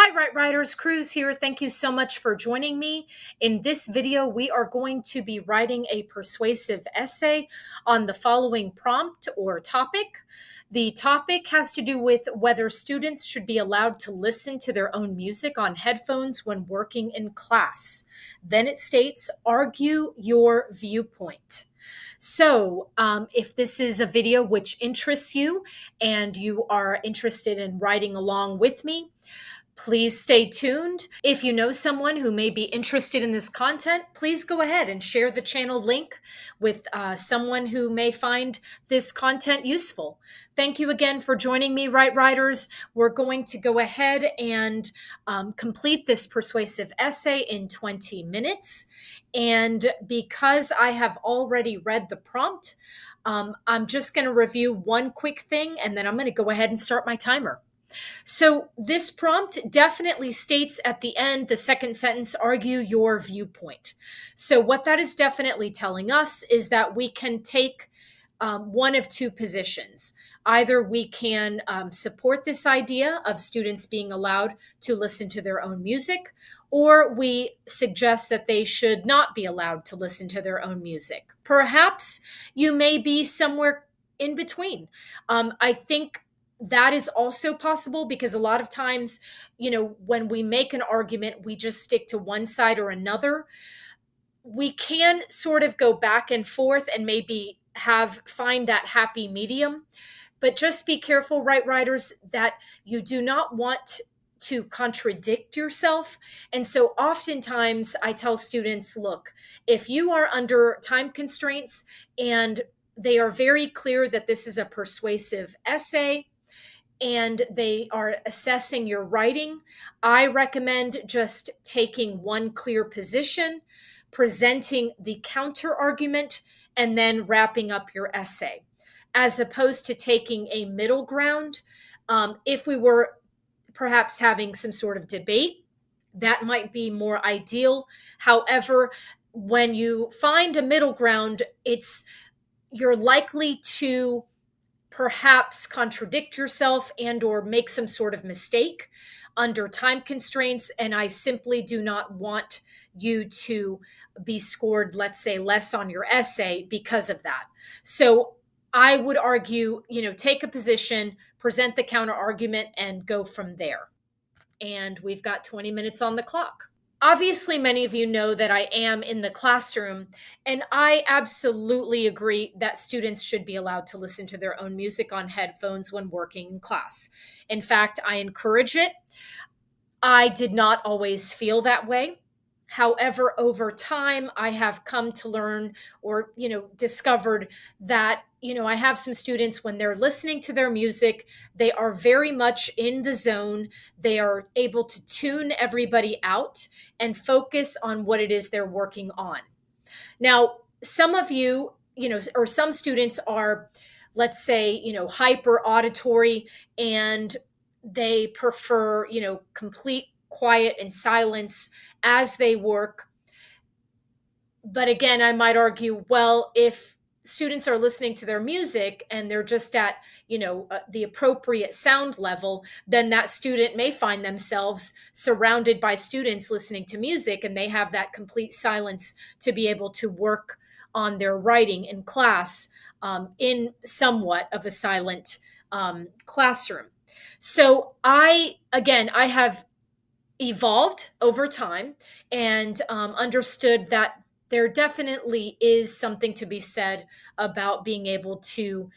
Hi, Right Writers. Cruz here. Thank you so much for joining me. In this video, we are going to be writing a persuasive essay on the following prompt or topic. The topic has to do with whether students should be allowed to listen to their own music on headphones when working in class. Then it states, argue your viewpoint. So, if this is a video which interests you and you are interested in writing along with me, please stay tuned. If you know someone who may be interested in this content, please go ahead and share the channel link with someone who may find this content useful. Thank you again for joining me, Right Writers. We're going to go ahead and complete this persuasive essay in 20 minutes. And because I have already read the prompt, I'm just going to review one quick thing, and then I'm going to go ahead and start my timer. So this prompt definitely states at the end, the second sentence, argue your viewpoint. So what that is definitely telling us is that we can take one of two positions. Either we can support this idea of students being allowed to listen to their own music, or we suggest that they should not be allowed to listen to their own music. Perhaps you may be somewhere in between. I think that is also possible because a lot of times, when we make an argument, we just stick to one side or another. We can sort of go back and forth and maybe find that happy medium, but just be careful, Right Writers, that you do not want to contradict yourself. And so oftentimes I tell students, look, if you are under time constraints and they are very clear that this is a persuasive essay, and they are assessing your writing, I recommend just taking one clear position, presenting the counter argument, and then wrapping up your essay, as opposed to taking a middle ground. If we were perhaps having some sort of debate, that might be more ideal. However, when you find a middle ground, you're likely to perhaps contradict yourself and or make some sort of mistake under time constraints, and I simply do not want you to be scored, let's say, less on your essay because of that. So I would argue, take a position, present the counter argument, and go from there. And we've got 20 minutes on the clock. Obviously, many of you know that I am in the classroom, and I absolutely agree that students should be allowed to listen to their own music on headphones when working in class. In fact, I encourage it. I did not always feel that way. However, over time, I have come to learn or, discovered that, I have some students when they're listening to their music, they are very much in the zone. They are able to tune everybody out and focus on what it is they're working on. Now, some of you, or some students are, let's say, hyper auditory, and they prefer, complete quiet and silence as they work. But again, I might argue, well, if students are listening to their music and they're just at, the appropriate sound level, then that student may find themselves surrounded by students listening to music, and they have that complete silence to be able to work on their writing in class in somewhat of a silent classroom. So I have evolved over time and understood that there definitely is something to be said about being able to,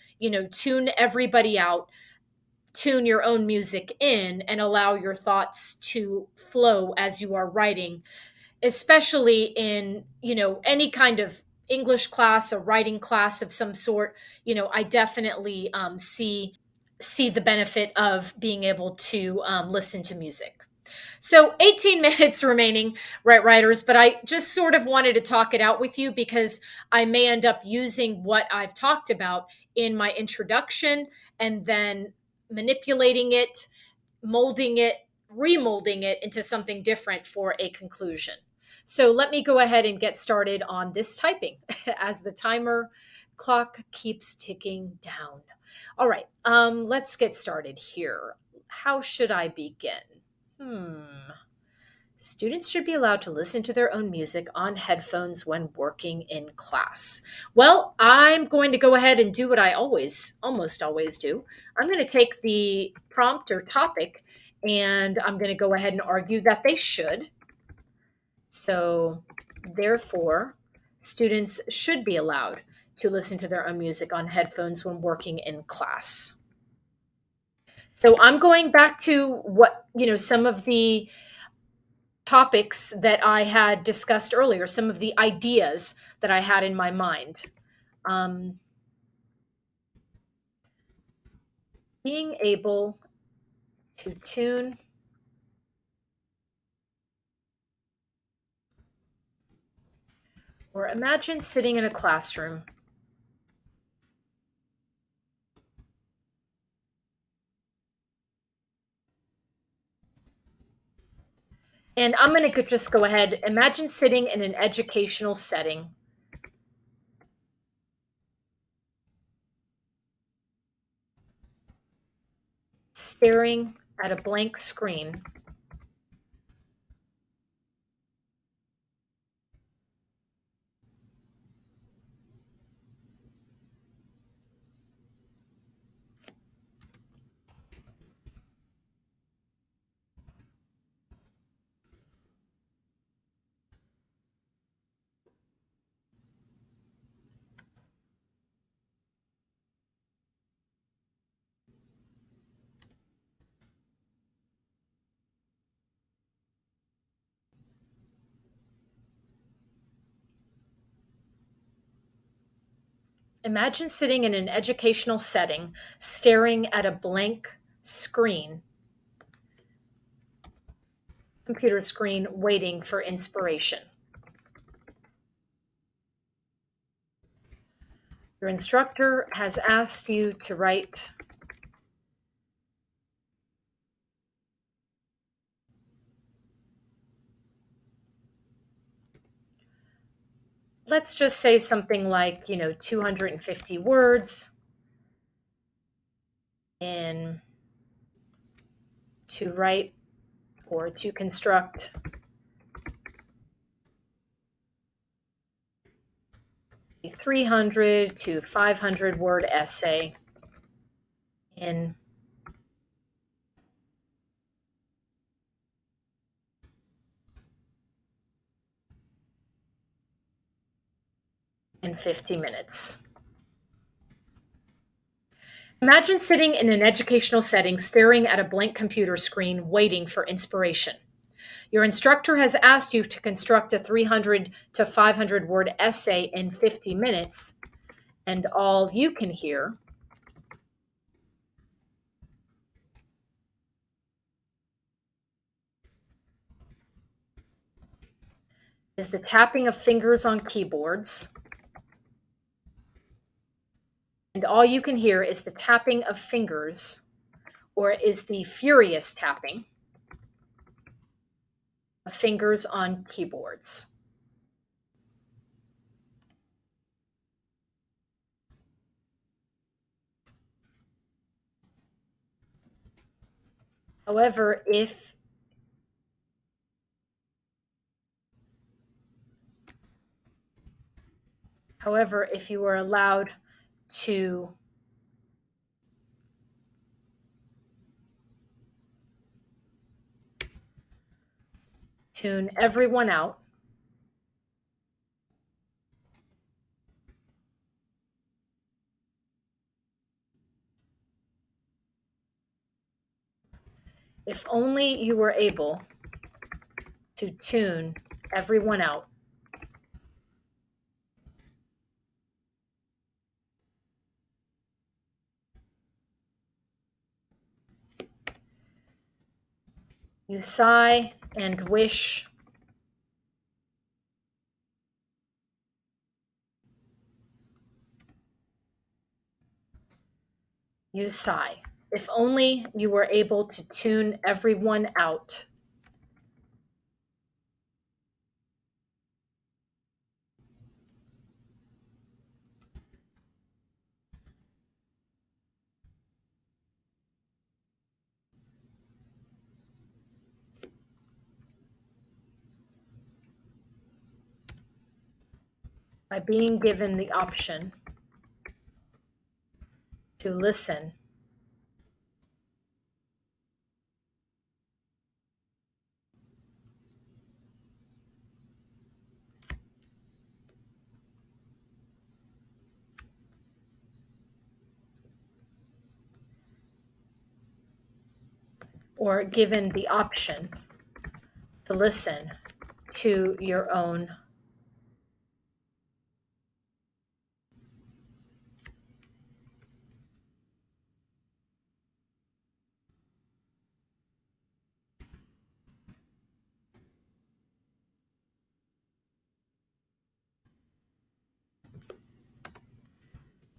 tune everybody out, tune your own music in, and allow your thoughts to flow as you are writing, especially in, any kind of English class, a writing class of some sort. I definitely see the benefit of being able to listen to music. So 18 minutes remaining, Right Writers, but I just sort of wanted to talk it out with you because I may end up using what I've talked about in my introduction and then manipulating it, molding it, remolding it into something different for a conclusion. So let me go ahead and get started on this typing as the timer clock keeps ticking down. All right, let's get started here. How should I begin? Students should be allowed to listen to their own music on headphones when working in class. Well, I'm going to go ahead and do what I almost always do. I'm going to take the prompt or topic and I'm going to go ahead and argue that they should. So, therefore, students should be allowed to listen to their own music on headphones when working in class. So, I'm going back to some of the topics that I had discussed earlier, some of the ideas that I had in my mind. Um, Being able to tune or imagine sitting in a classroom and I'm going to just go ahead. Imagine sitting in an educational setting, staring at a blank screen Imagine sitting in an educational setting, staring at a blank screen, computer screen, waiting for inspiration. Your instructor has asked you to write let's just say something like, 250 words in to write or to construct a 300 to 500 word essay in in 50 minutes. Imagine sitting in an educational setting, staring at a blank computer screen, waiting for inspiration. Your instructor has asked you to construct a 300 to 500 word essay in 50 minutes, and all you can hear is the tapping of fingers on keyboards. And all you can hear is the tapping of fingers, or is the furious tapping of fingers on keyboards. However, if you are allowed to tune everyone out, if only you were able to tune everyone out, you sigh and wish you sigh. If only you were able to tune everyone out. by being given the option to listen or given the option to listen to your own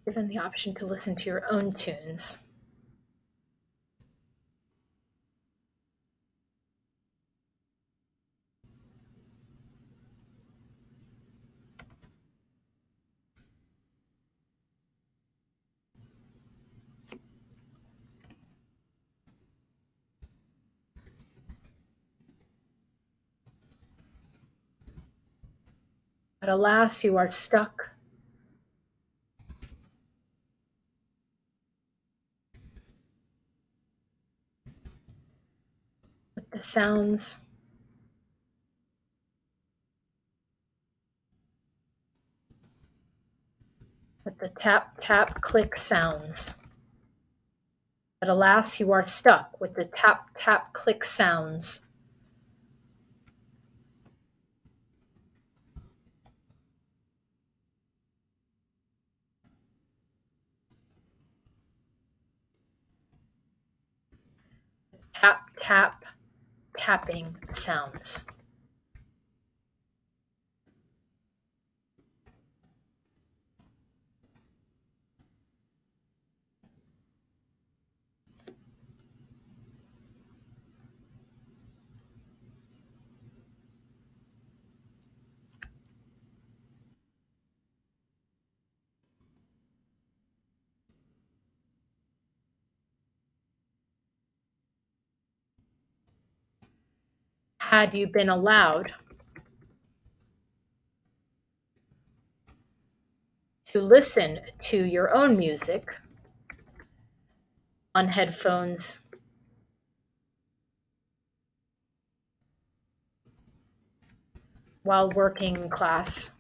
given the option to listen to your own tunes. But alas, you are stuck with the sounds with the tap, tap, click sounds. But alas, you are stuck with the tap, tap, click sounds. Tap, tap, tapping sounds. Had you been allowed to listen to your own music on headphones while working in class,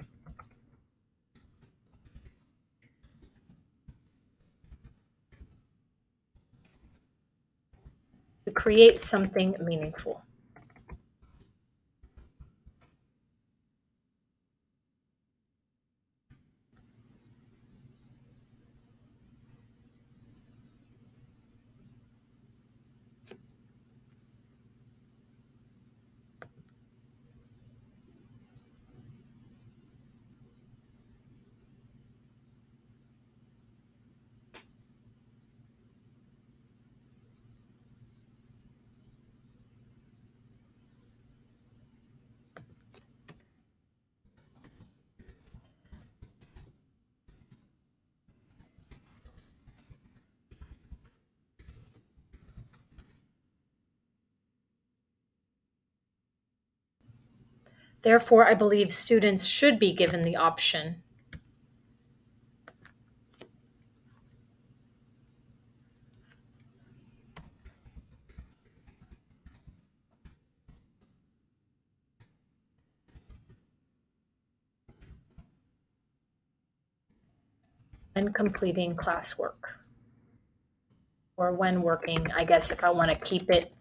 to create something meaningful. Therefore, I believe students should be given the option when completing classwork or when working, I guess, if I want to keep it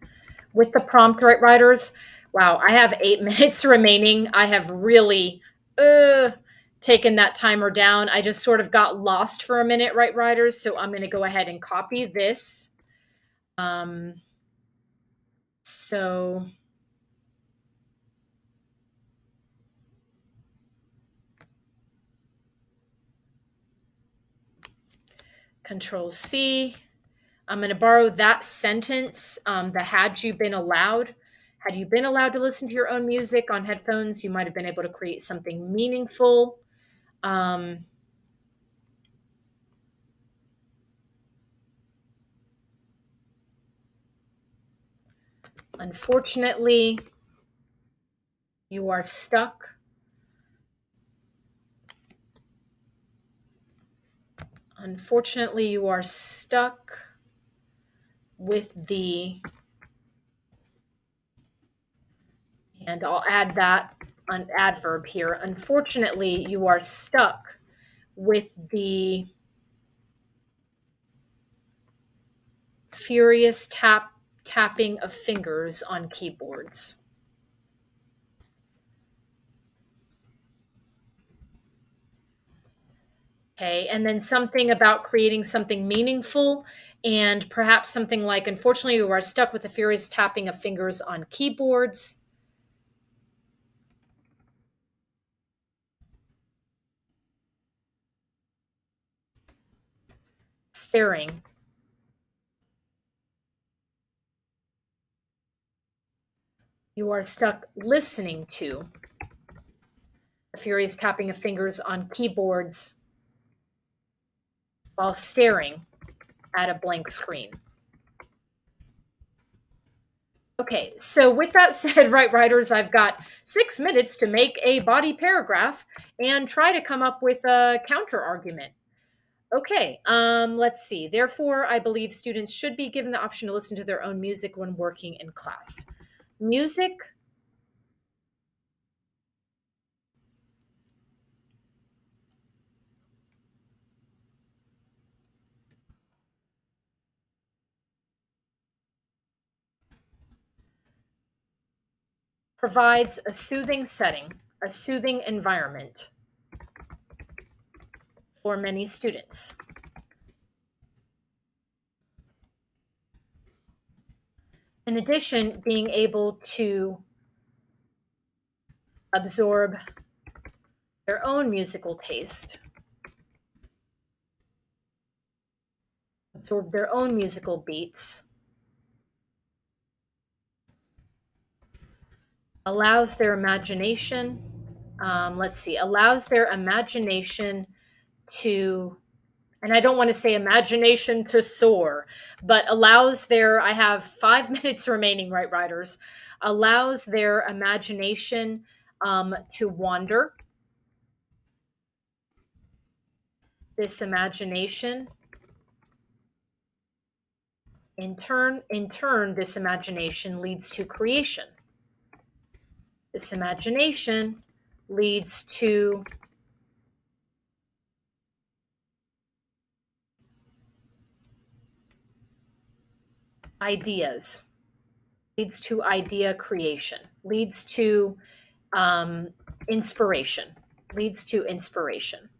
with the prompt, right, writers? Wow, I have 8 minutes remaining. I have really taken that timer down. I just sort of got lost for a minute, right, writers? So I'm going to go ahead and copy this. So Control C. I'm going to borrow that sentence, the had you been allowed. Had you been allowed to listen to your own music on headphones, you might have been able to create something meaningful. Unfortunately, you are stuck Unfortunately, you are stuck with the, and I'll add that an adverb here. Unfortunately, you are stuck with the furious tapping of fingers on keyboards. Okay, and then something about creating something meaningful, and perhaps something like, unfortunately, you are stuck with the furious tapping of fingers on keyboards. Staring. You are stuck listening to the furious tapping of fingers on keyboards while staring at a blank screen. Okay, so with that said, right writers, I've got 6 minutes to make a body paragraph and try to come up with a counter argument. Okay, let's see. Therefore, I believe students should be given the option to listen to their own music when working in class. Music provides a soothing setting, a soothing environment for many students. In addition, being able to absorb their own musical taste, absorb their own musical beats, allows their imagination, allows their imagination to, and I don't want to say imagination to soar, but allows their, I have 5 minutes remaining, right, writers, allows their imagination to wander. This imagination, in turn, this imagination leads to creation. This imagination leads to ideas, leads to idea creation, leads to inspiration, leads to inspiration.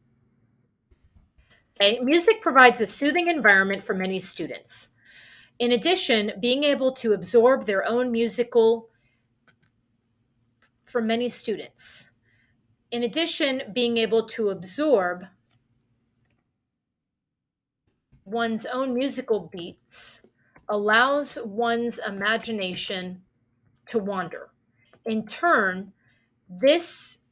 Okay? Music provides a soothing environment for many students. In addition, being able to absorb their own musical, for many students. In addition, being able to absorb one's own musical beats allows one's imagination to wander. In turn, this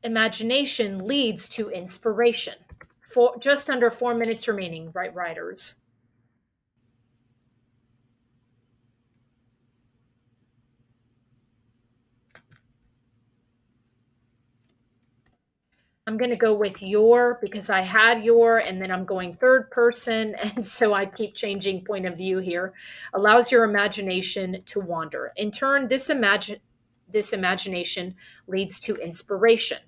imagination leads to inspiration. For just under 4 minutes remaining, right, writers. I'm going to go with your because I had your, and then I'm going third person. And so I keep changing point of view here. Allows your imagination to wander. In turn, this imagination leads to inspiration.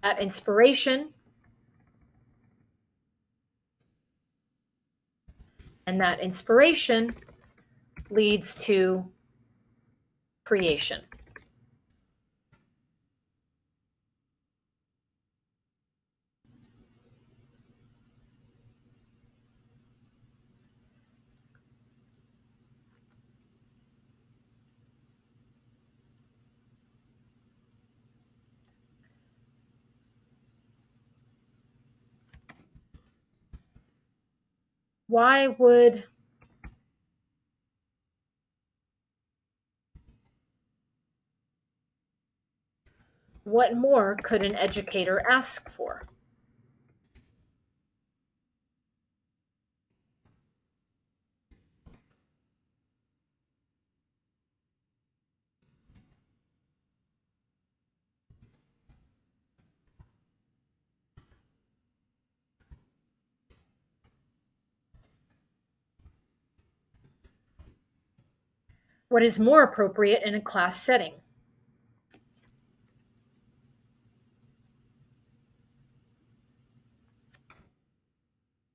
That inspiration leads to creation. Why would what more could an educator ask for? What is more appropriate in a class setting?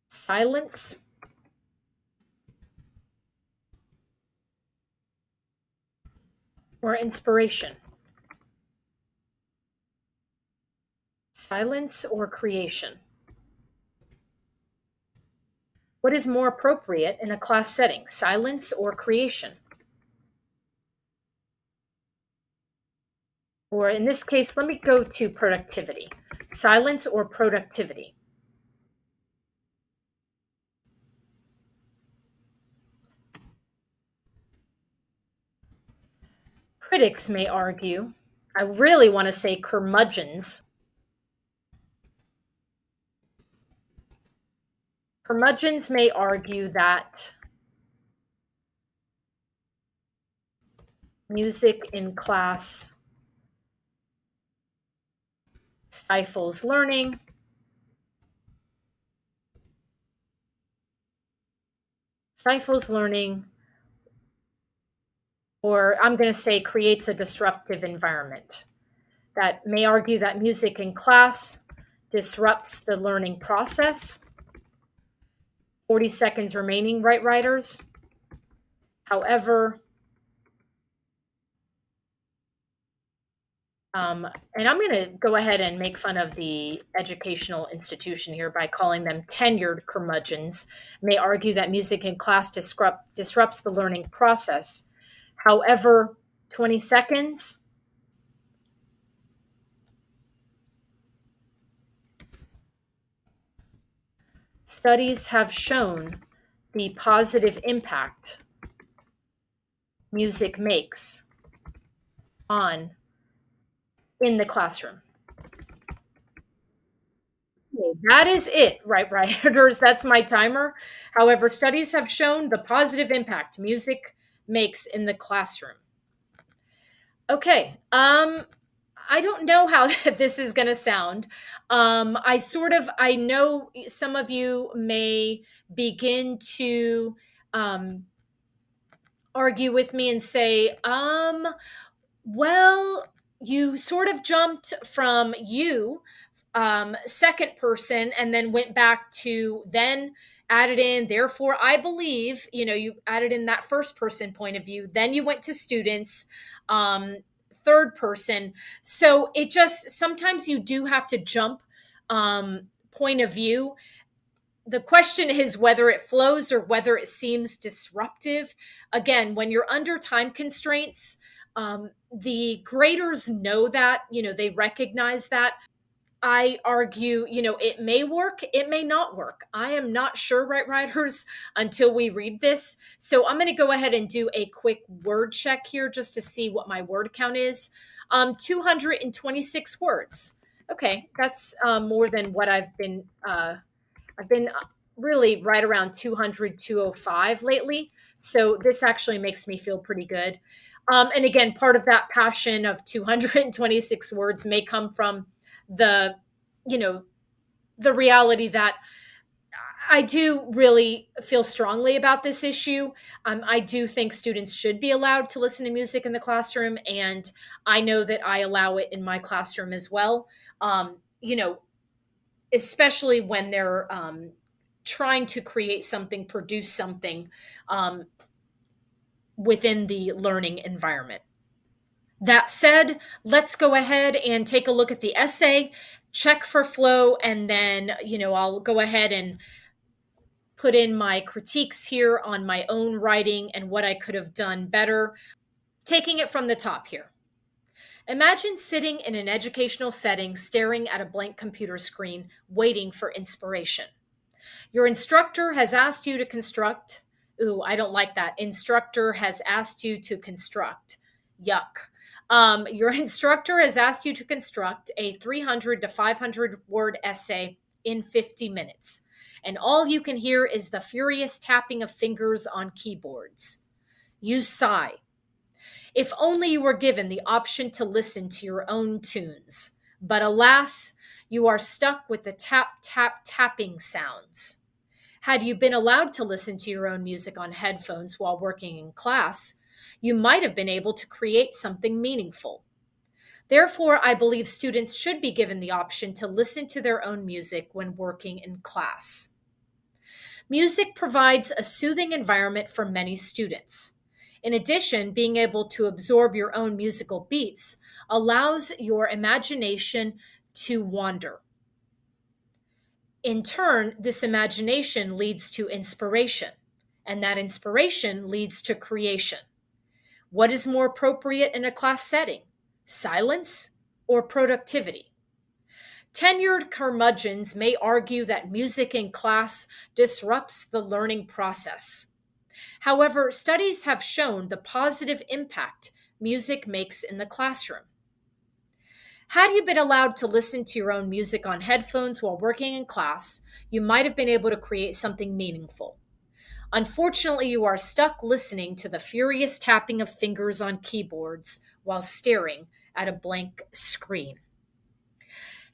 Silence or inspiration? Silence or creation? What is more appropriate in a class setting? Silence or creation? Or in this case, let me go to productivity. Silence or productivity? Critics may argue, I really want to say curmudgeons. Curmudgeons may argue that music in class stifles learning, stifles learning, or I'm going to say creates a disruptive environment. That may argue that music in class disrupts the learning process. 40 seconds remaining, right, writers? However, and I'm going to go ahead and make fun of the educational institution here by calling them tenured curmudgeons, may argue that music in class disrupts the learning process. However, 20 seconds. Studies have shown the positive impact music makes on in the classroom. That is it, right, writers? That's my timer. However, studies have shown the positive impact music makes in the classroom. Okay. I don't know how this is going to sound. I know some of you may begin to argue with me and say, well, you sort of jumped from you, second person, and then went back to then added in, therefore, I believe, you added in that first person point of view. Then you went to students, third person. So it just, sometimes you do have to jump point of view. The question is whether it flows or whether it seems disruptive. Again, when you're under time constraints, the graders know that, they recognize that. I argue, it may work, it may not work. I am not sure, right, writers, until we read this. So I'm going to go ahead and do a quick word check here just to see what my word count is. 226 words. Okay, that's more than what I've been really right around 200, 205 lately. So this actually makes me feel pretty good. And again, part of that passion of 226 words may come from the, you know, the reality that I do really feel strongly about this issue. I do think students should be allowed to listen to music in the classroom, and I know that I allow it in my classroom as well. Especially when they're trying to create something, produce something within the learning environment. That said, let's go ahead and take a look at the essay, check for flow, and then, I'll go ahead and put in my critiques here on my own writing and what I could have done better. Taking it from the top here. Imagine sitting in an educational setting, staring at a blank computer screen, waiting for inspiration. Your instructor has asked you to construct. Ooh, I don't like that. Instructor has asked you to construct. Yuck. Your instructor has asked you to construct a 300 to 500 word essay in 50 minutes. And all you can hear is the furious tapping of fingers on keyboards. You sigh. If only you were given the option to listen to your own tunes. But alas, you are stuck with the tap, tap, tapping sounds. Had you been allowed to listen to your own music on headphones while working in class, You might have been able to create something meaningful. Therefore, I believe students should be given the option to listen to their own music when working in class. Music provides a soothing environment for many students. In addition, being able to absorb your own musical beats allows your imagination to wander. In turn, this imagination leads to inspiration, and that inspiration leads to creation. What is more appropriate in a class setting? Silence or productivity? Tenured curmudgeons may argue that music in class disrupts the learning process. However, studies have shown the positive impact music makes in the classroom. Had you been allowed to listen to your own music on headphones while working in class, you might have been able to create something meaningful. Unfortunately, you are stuck listening to the furious tapping of fingers on keyboards while staring at a blank screen.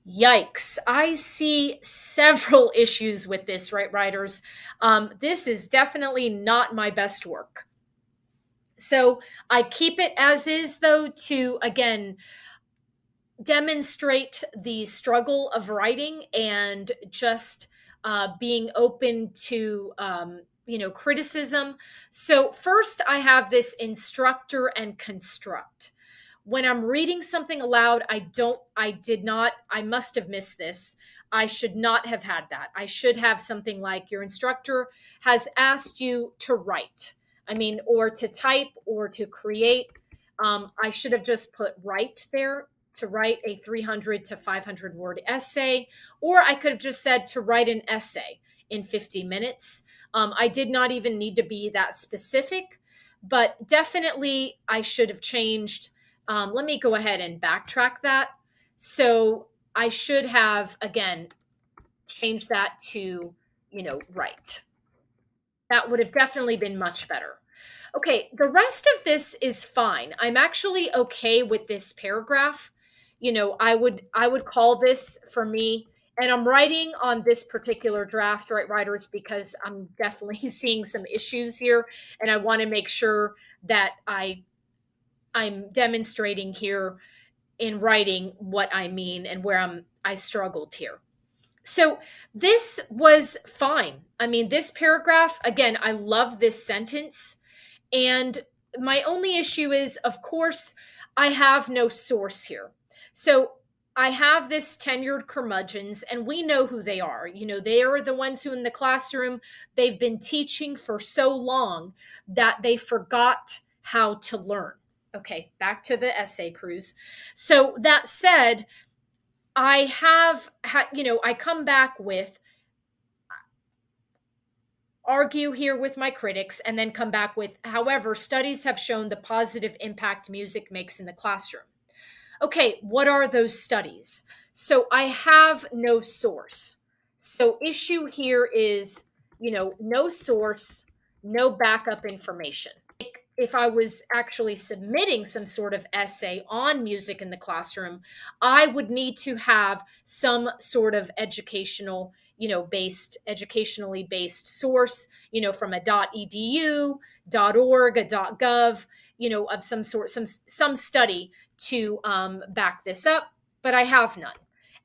Yikes. I see several issues with this, right, writers? This is definitely not my best work. So I keep it as is, though, to again demonstrate the struggle of writing and just being open to criticism. So first, I have this instructor and construct. When I'm reading something aloud, I must have missed this. I should not have had that. I should have something like your instructor has asked you to write. I mean, or to type or to create. I should have just put write there, to write a 300 to 500 word essay, or I could have just said to write an essay in 50 minutes. I did not even need to be that specific, but definitely I should have changed. Let me go ahead and backtrack that. So I should have, again, changed that to, write. That would have definitely been much better. Okay, the rest of this is fine. I'm actually okay with this paragraph. I would call this for me, and I'm writing on this particular draft, right, writers, because I'm definitely seeing some issues here, and I want to make sure that I'm demonstrating here in writing what I mean and where I struggled here. So this was fine. I mean, this paragraph, again, I love this sentence. And my only issue is, of course, I have no source here. So I have this tenured curmudgeons, and we know who they are. They are the ones who in the classroom, they've been teaching for so long that they forgot how to learn. Okay, back to the essay cruise. So that said, I I come back with argue here with my critics and then come back with, however, studies have shown the positive impact music makes in the classroom. Okay, what are those studies? So I have no source. So issue here is, no source, no backup information. If I was actually submitting some sort of essay on music in the classroom, I would need to have some sort of educationally based source, from a .edu, .org, a .gov, of some sort, some study to back this up, but I have none.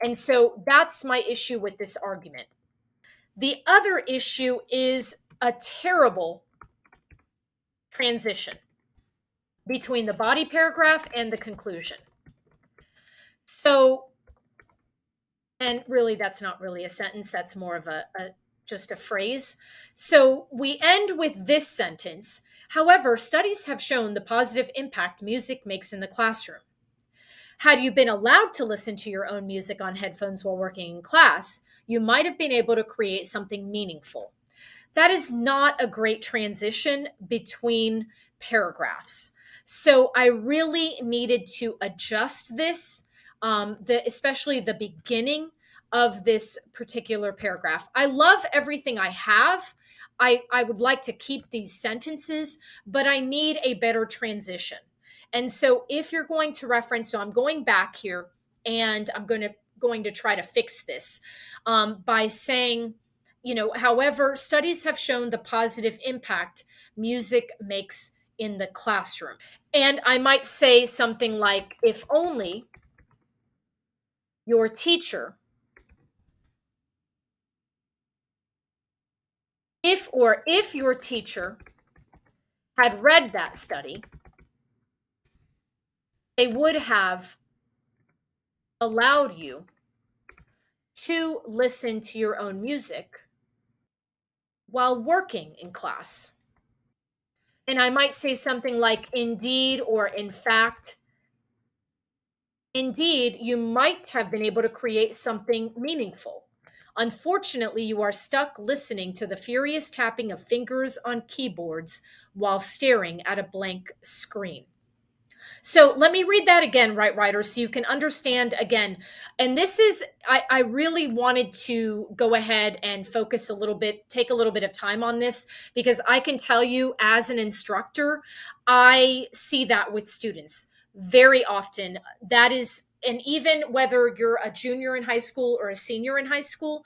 And so that's my issue with this argument. The other issue is a terrible transition between the body paragraph and the conclusion. So, and really, that's not really a sentence, that's more of just a phrase. So we end with this sentence. However, studies have shown the positive impact music makes in the classroom. Had you been allowed to listen to your own music on headphones while working in class, you might have been able to create something meaningful. That is not a great transition between paragraphs. So I really needed to adjust this, especially the beginning of this particular paragraph. I love everything I have. I would like to keep these sentences, but I need a better transition. And so if you're going to reference, so I'm going back here and I'm going to try to fix this by saying, however, studies have shown the positive impact music makes in the classroom. And I might say something like, if only your teacher, if your teacher had read that study, they would have allowed you to listen to your own music while working in class. And I might say something like, indeed, or in fact, indeed, you might have been able to create something meaningful. Unfortunately, you are stuck listening to the furious tapping of fingers on keyboards while staring at a blank screen. So let me read that again, right, writers, so you can understand again. And this is, I really wanted to go ahead and focus a little bit, take a little bit of time on this, because I can tell you as an instructor, I see that with students very often. That is, and even whether you're a junior in high school or a senior in high school,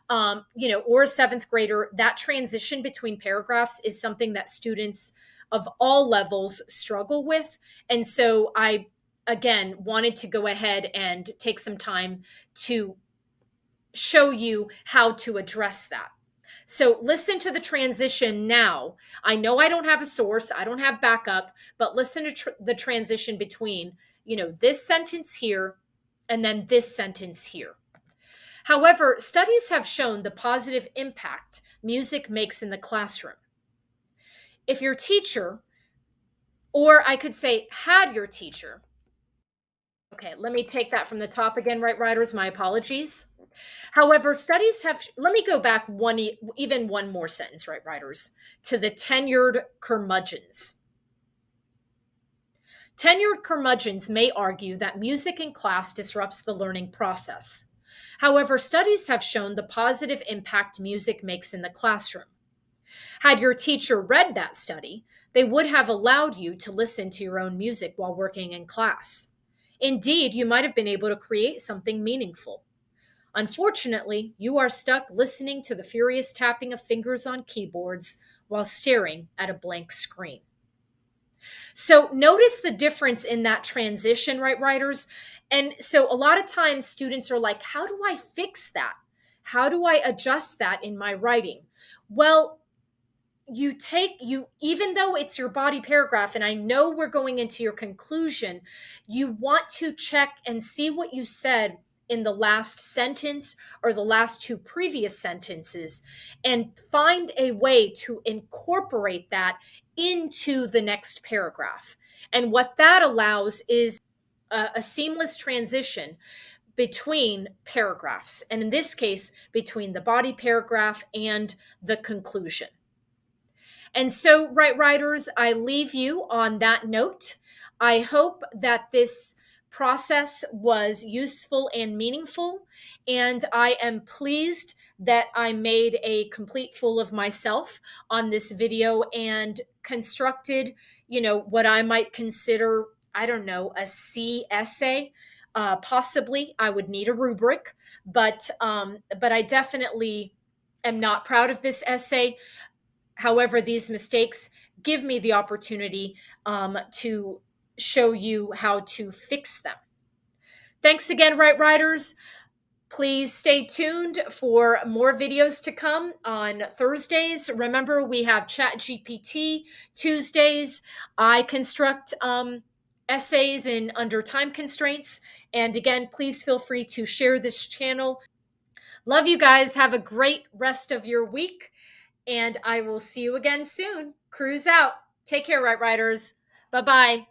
or a seventh grader, that transition between paragraphs is something that students of all levels struggle with. And so I, again, wanted to go ahead and take some time to show you how to address that. So listen to the transition now. I know I don't have a source, I don't have backup, but listen to the transition between, this sentence here and then this sentence here. However, studies have shown the positive impact music makes in the classroom. If your teacher, or I could say, had your teacher, okay, let me take that from the top again, right, writers? My apologies. However, studies have, let me go back even one more sentence, right, writers, to the tenured curmudgeons. Tenured curmudgeons may argue that music in class disrupts the learning process. However, studies have shown the positive impact music makes in the classroom. Had your teacher read that study, they would have allowed you to listen to your own music while working in class. Indeed, you might have been able to create something meaningful. Unfortunately, you are stuck listening to the furious tapping of fingers on keyboards while staring at a blank screen. So notice the difference in that transition, right, writers? And so a lot of times students are like, how do I fix that? How do I adjust that in my writing? Well, even though it's your body paragraph, and I know we're going into your conclusion, you want to check and see what you said in the last sentence or the last two previous sentences and find a way to incorporate that into the next paragraph. And what that allows is a seamless transition between paragraphs, and in this case, between the body paragraph and the conclusion. And so, right, writers, I leave you on that note. I hope that this process was useful and meaningful. And I am pleased that I made a complete fool of myself on this video and constructed, what I might consider, I don't know, a C essay. Possibly I would need a rubric, but I definitely am not proud of this essay. However, these mistakes give me the opportunity to show you how to fix them. Thanks again, Right Writers. Please stay tuned for more videos to come on Thursdays. Remember, we have Chat GPT Tuesdays. I construct essays in under time constraints. And again, please feel free to share this channel. Love you guys. Have a great rest of your week. And I will see you again soon. Cruise out. Take care, Right Writers. Bye-bye.